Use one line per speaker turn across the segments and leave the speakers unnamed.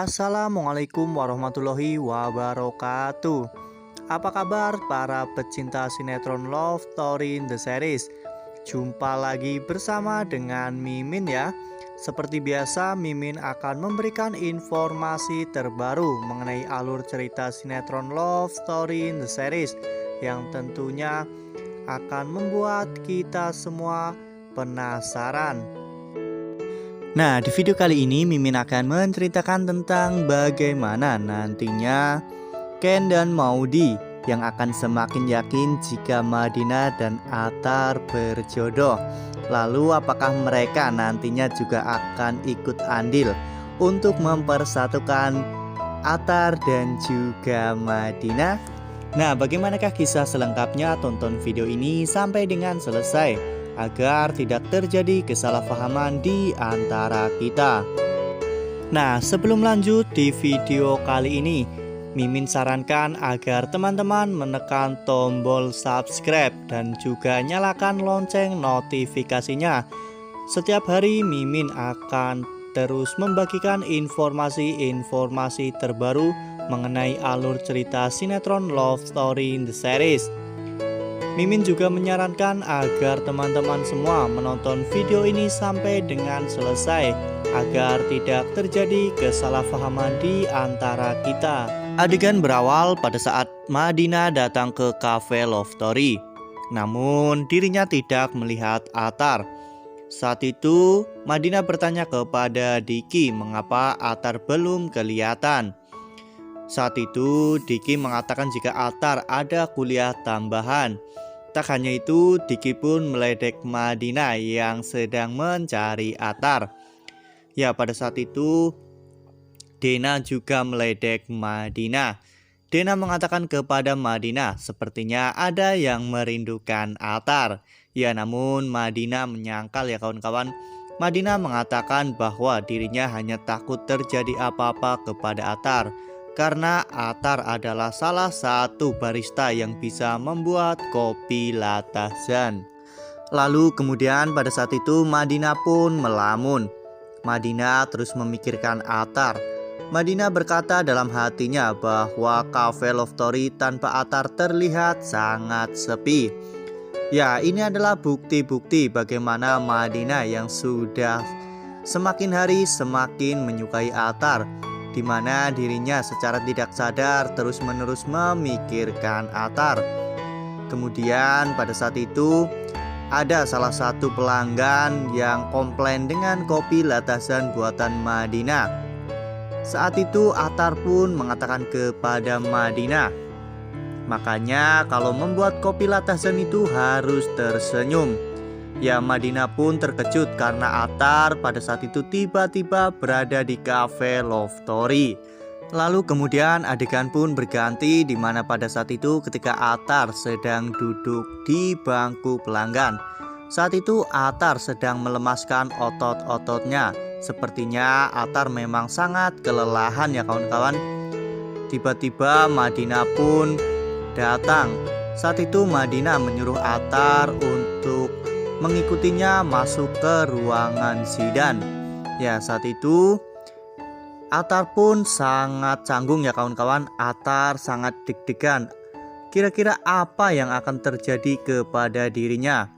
Assalamualaikum warahmatullahi wabarakatuh. Apa kabar para pecinta sinetron Love Story in the Series? Jumpa lagi bersama dengan Mimin ya. Seperti biasa, Mimin akan memberikan informasi terbaru mengenai alur cerita sinetron Love Story in the Series yang tentunya akan membuat kita semua penasaran. Nah, di video kali ini Mimin akan menceritakan tentang bagaimana nantinya Ken dan Maudy yang akan semakin yakin jika Madinah dan Atar berjodoh. Lalu apakah mereka nantinya juga akan ikut andil untuk mempersatukan Atar dan juga Madinah? Nah, bagaimanakah kisah selengkapnya? Tonton video ini sampai dengan selesai agar tidak terjadi kesalahpahaman di antara kita. Nah, sebelum lanjut di video kali ini, Mimin sarankan agar teman-teman menekan tombol subscribe dan juga nyalakan lonceng notifikasinya. Setiap hari Mimin akan terus membagikan informasi-informasi terbaru mengenai alur cerita sinetron Love Story in the Series. Mimin juga menyarankan agar teman-teman semua menonton video ini sampai dengan selesai agar tidak terjadi kesalahpahaman di antara kita. Adegan berawal pada saat Madinah datang ke cafe Love Story. Namun dirinya tidak melihat Atar. Saat itu Madinah bertanya kepada Diki mengapa Atar belum kelihatan. Saat itu Diki mengatakan jika Atar ada kuliah tambahan. Tak hanya itu, Diki pun meledek Madinah yang sedang mencari Atar. Ya, pada saat itu Dena juga meledek Madinah. Dena mengatakan kepada Madinah sepertinya ada yang merindukan Atar. Ya, namun Madinah menyangkal ya kawan-kawan. Madinah mengatakan bahwa dirinya hanya takut terjadi apa-apa kepada Atar, karena Atar adalah salah satu barista yang bisa membuat kopi Latazan. Lalu kemudian pada saat itu Madinah pun melamun. Madinah terus memikirkan Atar. Madinah berkata dalam hatinya bahwa cafe Love Story tanpa Atar terlihat sangat sepi. Ya, ini adalah bukti-bukti bagaimana Madinah yang sudah semakin hari semakin menyukai Atar, di mana dirinya secara tidak sadar terus-menerus memikirkan Atar. Kemudian pada saat itu ada salah satu pelanggan yang komplain dengan kopi Latazan buatan Madinah. Saat itu Atar pun mengatakan kepada Madinah, makanya kalau membuat kopi Latazan itu harus tersenyum. Ya, Madinah pun terkejut karena Atar pada saat itu tiba-tiba berada di cafe Love Story. Lalu kemudian adegan pun berganti di mana pada saat itu ketika Atar sedang duduk di bangku pelanggan. Saat itu Atar sedang melemaskan otot-ototnya. Sepertinya Atar memang sangat kelelahan ya kawan-kawan. Tiba-tiba Madinah pun datang. Saat itu Madinah menyuruh Atar untuk mengikutinya masuk ke ruangan sidang. Ya, saat itu Atar pun sangat canggung ya kawan-kawan. Atar sangat deg-degan. Kira-kira apa yang akan terjadi kepada dirinya?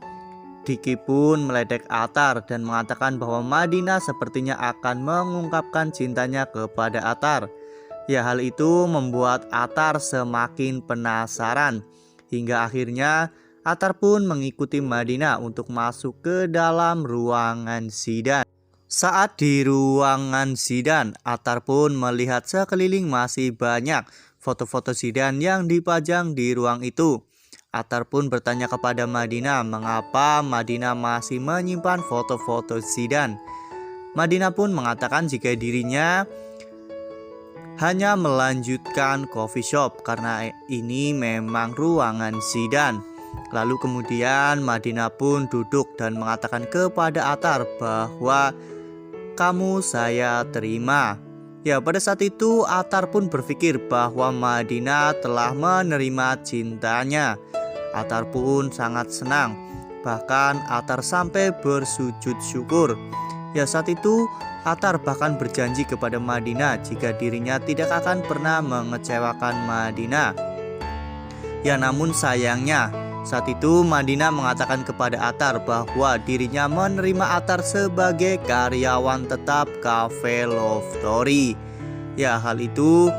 Diki pun meledek Atar dan mengatakan bahwa Madinah sepertinya akan mengungkapkan cintanya kepada Atar. Ya, hal itu membuat Atar semakin penasaran. Hingga akhirnya Atar pun mengikuti Madinah untuk masuk ke dalam ruangan sidang. Saat di ruangan sidang, Atar pun melihat sekeliling masih banyak foto-foto sidang yang dipajang di ruang itu. Atar pun bertanya kepada Madinah mengapa Madinah masih menyimpan foto-foto sidang. Madinah pun mengatakan jika dirinya hanya melanjutkan coffee shop karena ini memang ruangan sidang. Lalu kemudian Madinah pun duduk dan mengatakan kepada Atar bahwa kamu saya terima. Ya, pada saat itu Atar pun berpikir bahwa Madinah telah menerima cintanya. Atar pun sangat senang. Bahkan Atar sampai bersujud syukur. Ya, saat itu Atar bahkan berjanji kepada Madinah jika dirinya tidak akan pernah mengecewakan Madinah. Ya, namun sayangnya saat itu Madinah mengatakan kepada Atar bahwa dirinya menerima Atar sebagai karyawan tetap Cafe Love Story. Ya, hal itu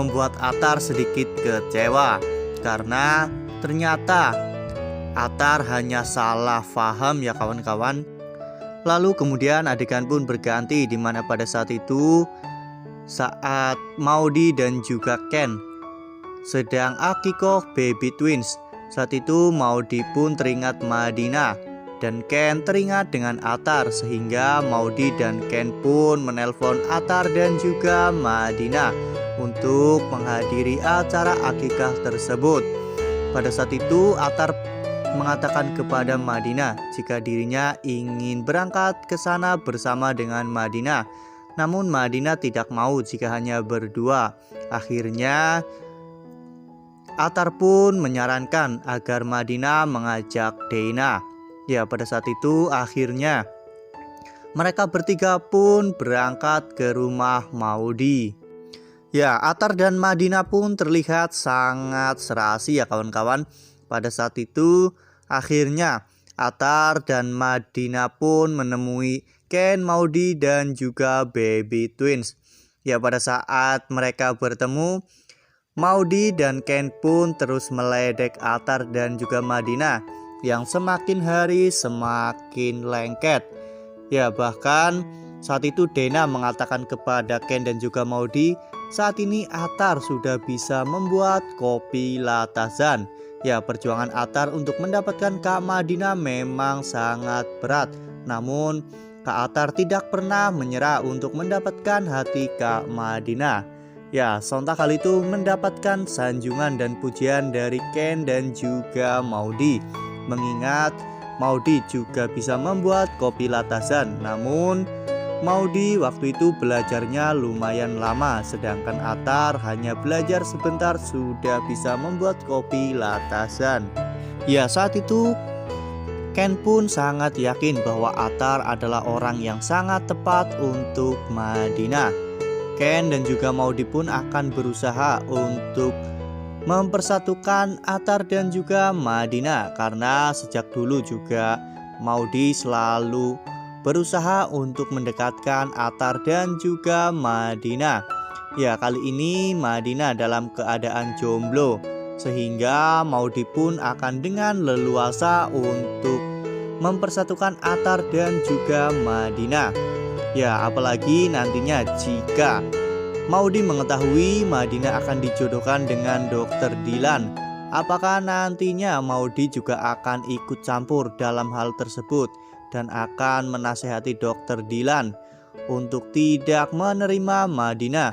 membuat Atar sedikit kecewa karena ternyata Atar hanya salah paham ya kawan-kawan. Lalu kemudian adegan pun berganti di mana pada saat itu saat Maudy dan juga Ken sedang akikoh baby twins. Saat itu Maudy pun teringat Madinah dan Ken teringat dengan Atar, sehingga Maudy dan Ken pun menelpon Atar dan juga Madinah untuk menghadiri acara akikah tersebut. Pada saat itu Atar mengatakan kepada Madinah jika dirinya ingin berangkat ke sana bersama dengan Madinah. Namun Madinah tidak mau jika hanya berdua. Akhirnya Atar pun menyarankan agar Madinah mengajak Dana. Ya, pada saat itu akhirnya mereka bertiga pun berangkat ke rumah Maudy. Ya, Atar dan Madinah pun terlihat sangat serasi ya kawan-kawan. Pada saat itu akhirnya Atar dan Madinah pun menemui Ken, Maudy dan juga baby twins. Ya, pada saat mereka bertemu, Maudy dan Ken pun terus meledek Atar dan juga Madinah yang semakin hari semakin lengket. Ya, bahkan saat itu Dana mengatakan kepada Ken dan juga Maudy, saat ini Atar sudah bisa membuat kopi Latazan. Ya, perjuangan Atar untuk mendapatkan Kak Madinah memang sangat berat. Namun Kak Atar tidak pernah menyerah untuk mendapatkan hati Kak Madinah. Ya, sontak hal itu mendapatkan sanjungan dan pujian dari Ken dan juga Maudy. Mengingat Maudy juga bisa membuat kopi Latazan. Namun Maudy waktu itu belajarnya lumayan lama, sedangkan Atar hanya belajar sebentar sudah bisa membuat kopi Latazan. Ya, saat itu Ken pun sangat yakin bahwa Atar adalah orang yang sangat tepat untuk Madinah. Ken dan juga Maudy pun akan berusaha untuk mempersatukan Atar dan juga Madinah, karena sejak dulu juga Maudy selalu berusaha untuk mendekatkan Atar dan juga Madinah. Ya, kali ini Madinah dalam keadaan jomblo, sehingga Maudy pun akan dengan leluasa untuk mempersatukan Atar dan juga Madinah. Ya, apalagi nantinya jika Maudy mengetahui Madinah akan dijodohkan dengan Dr. Dylan, apakah nantinya Maudy juga akan ikut campur dalam hal tersebut dan akan menasehati Dr. Dylan untuk tidak menerima Madinah?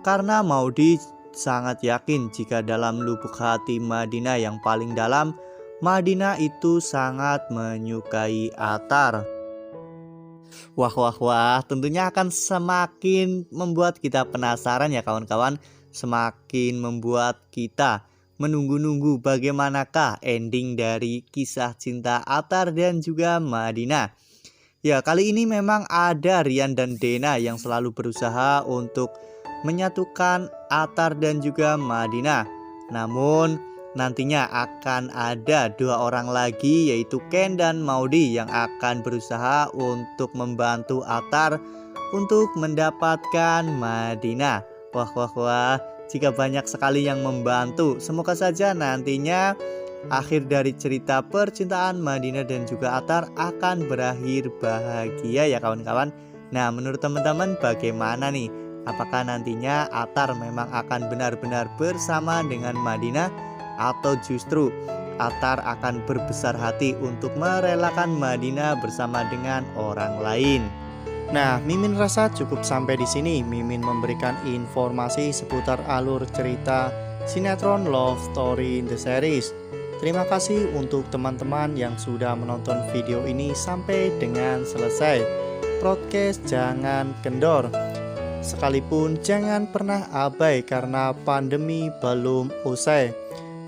Karena Maudy sangat yakin jika dalam lubuk hati Madinah yang paling dalam, Madinah itu sangat menyukai Atar. Wah, tentunya akan semakin membuat kita penasaran ya kawan-kawan, semakin membuat kita menunggu-nunggu bagaimanakah ending dari kisah cinta Atar dan juga Madinah. Ya, kali ini memang ada Rian dan Dana yang selalu berusaha untuk menyatukan Atar dan juga Madinah. Namun nantinya akan ada dua orang lagi, yaitu Ken dan Maudy, yang akan berusaha untuk membantu Atar untuk mendapatkan Madinah. Wah, jika banyak sekali yang membantu, semoga saja nantinya akhir dari cerita percintaan Madinah dan juga Atar akan berakhir bahagia ya kawan-kawan. Nah, menurut teman-teman bagaimana nih? Apakah nantinya Atar memang akan benar-benar bersama dengan Madinah, atau justru Atar akan berbesar hati untuk merelakan Madinah bersama dengan orang lain? Nah, Mimin rasa cukup sampai di sini. Mimin memberikan informasi seputar alur cerita sinetron Love Story The Series. Terima kasih untuk teman-teman yang sudah menonton video ini sampai dengan selesai. Podcast jangan kendor. Sekalipun jangan pernah abai karena pandemi belum usai.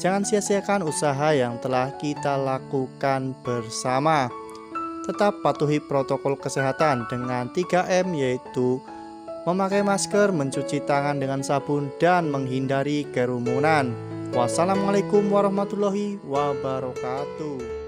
Jangan sia-siakan usaha yang telah kita lakukan bersama. tetap patuhi protokol kesehatan dengan 3M, yaitu memakai masker, mencuci tangan dengan sabun, dan menghindari kerumunan. Wassalamualaikum warahmatullahi wabarakatuh.